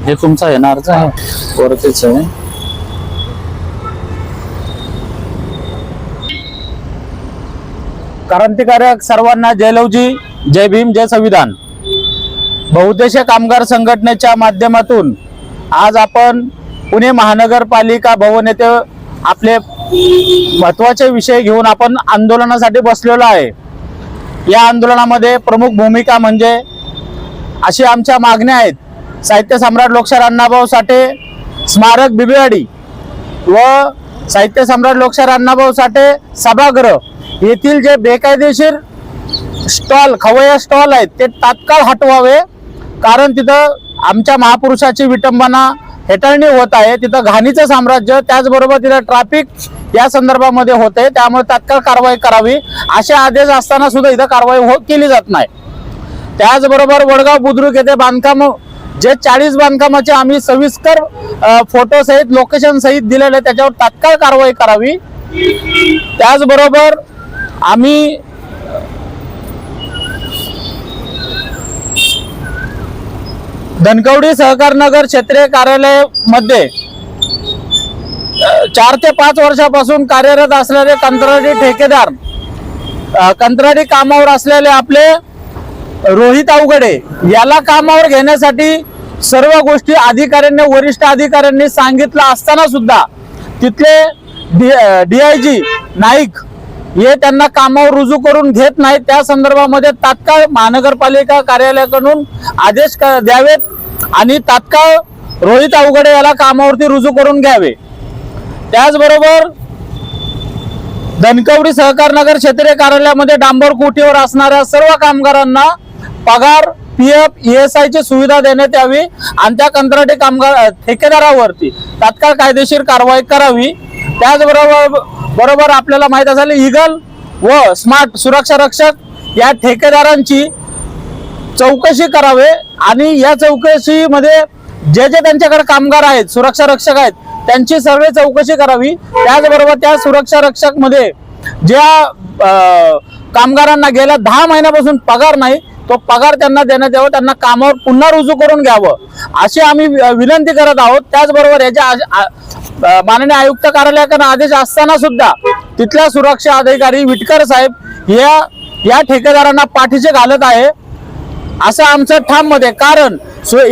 हे तुमचा येणारचा आहे, वरतीच आहे. क्रांतिकारक सर्वांना जय लवजी, जय भीम, जय संविधान. बहुउद्देशीय कामगार संघटनेच्या माध्यमातून आज आपण पुणे महानगरपालिका भवन येथे आपले महत्त्वाचे विषय घेऊन आपण आंदोलनासाठी बसलेलो आहे. या आंदोलनामध्ये प्रमुख भूमिका म्हणजे अशी आमच्या मागण्या आहेत. साहित्य सम्राट लोकशाहीर अण्णाभाऊ साठे स्मारक बिबवेवाडी व साहित्य सम्राट लोकशाहीर अण्णाभाऊ साठे सभागृह येथील जे बेकायदेशीर स्टॉल, खवय्या स्टॉल आहेत ते तात्काळ हटवावे. कारण तिथं आमच्या महापुरुषाची विटंबना हेटाळणी होत आहे. तिथं घाणीचं साम्राज्य, त्याचबरोबर तिथं ट्रॅफिक या संदर्भामध्ये होते. त्यामुळे तात्काळ कारवाई करावी. असे आदेश असताना सुद्धा इथं कारवाई केली जात नाही. त्याचबरोबर वडगाव बुद्रुक येथे बांधकाम, जे 40 बांधकामाचे आम्ही सविस्तर फोटो सहित लोकेशन सहित दिलेले, त्याच्यावर तात्काळ कारवाई करावी. त्याचबरोबर आम्ही धनकवडी सहकार नगर क्षेत्रीय कार्यालयामध्ये 4 ते 5 वर्षापासून कार्यरत असलेले कंत्राटी ठेकेदार, कंत्राटी कामावर असलेले आपले रोहित अवघडे याला कामावर घेण्यासाठी सर्व गोष्टी अधिकाऱ्यांनी, वरिष्ठ अधिकाऱ्यांनी सांगितलं असताना सुद्धा तिथले DIG नाईक हे त्यांना कामावर रुजू करून घेत नाही. त्या संदर्भामध्ये तात्काळ महानगरपालिका कार्यालयाकडून आदेश द्यावेत आणि तात्काळ रोहित अवघडे याला कामावरती रुजू करून घ्यावे. त्याचबरोबर धनकवडी सहकार नगर क्षेत्रीय कार्यालयामध्ये डांबर कोठीवर असणाऱ्या सर्व कामगारांना पगार, PF, ESI ची सुविधा देण्यात यावी आणि त्या कंत्राटी कामगार ठेकेदारावरती तात्काळ कायदेशीर कारवाई करावी. त्याचबरोबर आपल्याला माहित असेल ईगल व स्मार्ट सुरक्षा रक्षक या ठेकेदारांची चौकशी करावे आणि या चौकशीमध्ये जे त्यांच्याकडे कामगार आहेत, सुरक्षा रक्षक आहेत, त्यांची सर्व चौकशी करावी. त्याचबरोबर त्या सुरक्षा रक्षक मध्ये ज्या कामगारांना गेल्या 10 महिन्यापासून पगार नाही, तो पगार त्यांना देण्यात यावा, त्यांना कामावर पुन्हा रुजू करून घ्यावं अशी आम्ही विनंती करत आहोत. त्याचबरोबर याच्या माननीय आयुक्त कार्यालयाकडे आदेश असताना सुद्धा तिथल्या सुरक्षा अधिकारी विटकर साहेब या ठेकेदारांना पाठीचे घालत आहे असं आमचं ठाम मत आहे. कारण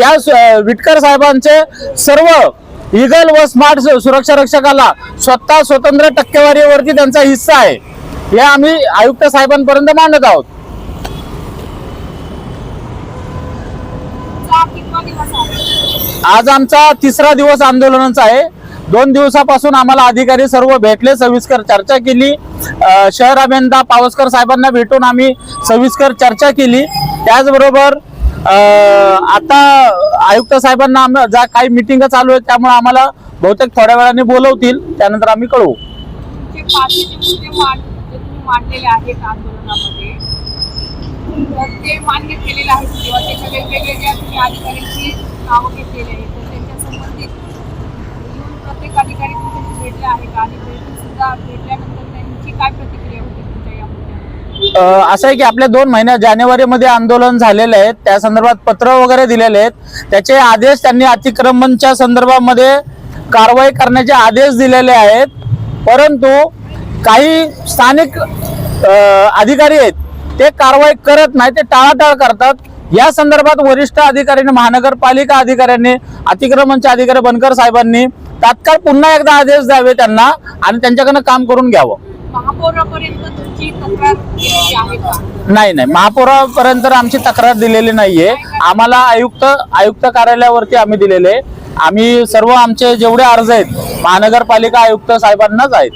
या विटकर साहेबांचे सर्व ईगल व स्मार्ट सुरक्षा रक्षकाला स्वतंत्र टक्केवारीवरती त्यांचा हिस्सा आहे. हे आम्ही आयुक्त साहेबांपर्यंत मांडत आहोत. आज आमचा 3रा दिवस आंदोलनाचा आहे. 2 दिवसापासून आम्हाला अधिकारी सर्व भेटले, सविस्तर चर्चा केली. शहर अभियंता पावसकर साहेबांना भेटून आम्ही सविस्तर चर्चा केली. त्याचबरोबर आता आयुक्त साहेबांना ज्या काही मिटिंग चालू आहेत त्यामुळे आम्हाला बहुतेक थोड्या वेळाने बोलवतील, त्यानंतर आम्ही कळवू. ते मान्य केलेले आहेत किंवा त्याच्या वेगवेगळ्या तुम्ही अधिकाऱ्यांची नावं घेतलेली आहेत, तर त्यांच्या संबंधित येऊन प्रत्येक अधिकारी तुमच्याशी भेटले आहे का आणि भेटून सुद्धा भेटल्यानंतर त्यांची काय प्रतिक्रिया होती तुमच्या या मुद्द्यावर? असं आहे की आपल्या 2 महिन्यात जानेवारीमध्ये आंदोलन झालेले आहेत, त्या संदर्भात पत्र वगैरे दिलेले आहेत. त्याचे आदेश त्यांनी अतिक्रमणच्या संदर्भामध्ये कारवाई करण्याचे आदेश दिलेले आहेत. परंतु काही स्थानिक अधिकारी आहेत ते कारवाई करत नाही, ते टाळाटाळ करतात. या संदर्भात वरिष्ठ अधिकाऱ्यांनी, महानगरपालिका अधिकाऱ्यांनी, अतिक्रमणचे अधिकारी बनकर साहेबांनी तात्काळ पुन्हा एकदा आदेश द्यावे त्यांना आणि त्यांच्याकडनं काम करून घ्यावं. महापौरापर्यंत तुमची तक्रार दिलेली आहे का? नाही, महापौरापर्यंत आमची तक्रार दिलेली नाहीये. आम्हाला आयुक्त कार्यालयावरती आम्ही दिलेले. आम्ही सर्व आमचे जेवढे अर्ज आहेत महानगरपालिका आयुक्त साहेबांनाच आहेत.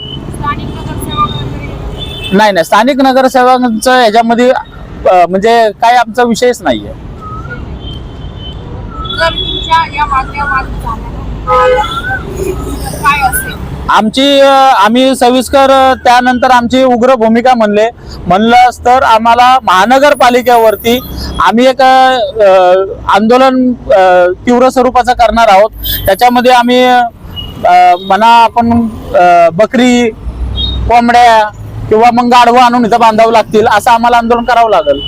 नाही, स्थानिक नगरसेवकांचं ह्याच्यामध्ये म्हणजे काय आमचा विषयच नाहीये. आम्ही सविस्तर त्यानंतर आमची उग्र भूमिका म्हणलं तर आम्हाला महानगरपालिकेवरती आम्ही एक आंदोलन तीव्र स्वरूपाचं करणार आहोत. त्याच्यामध्ये आम्ही आपण बकरी, कोंबड्या किंवा मग गाढवं आणून इथं बांधावं लागतील असं आम्हाला आंदोलन करावं लागेल.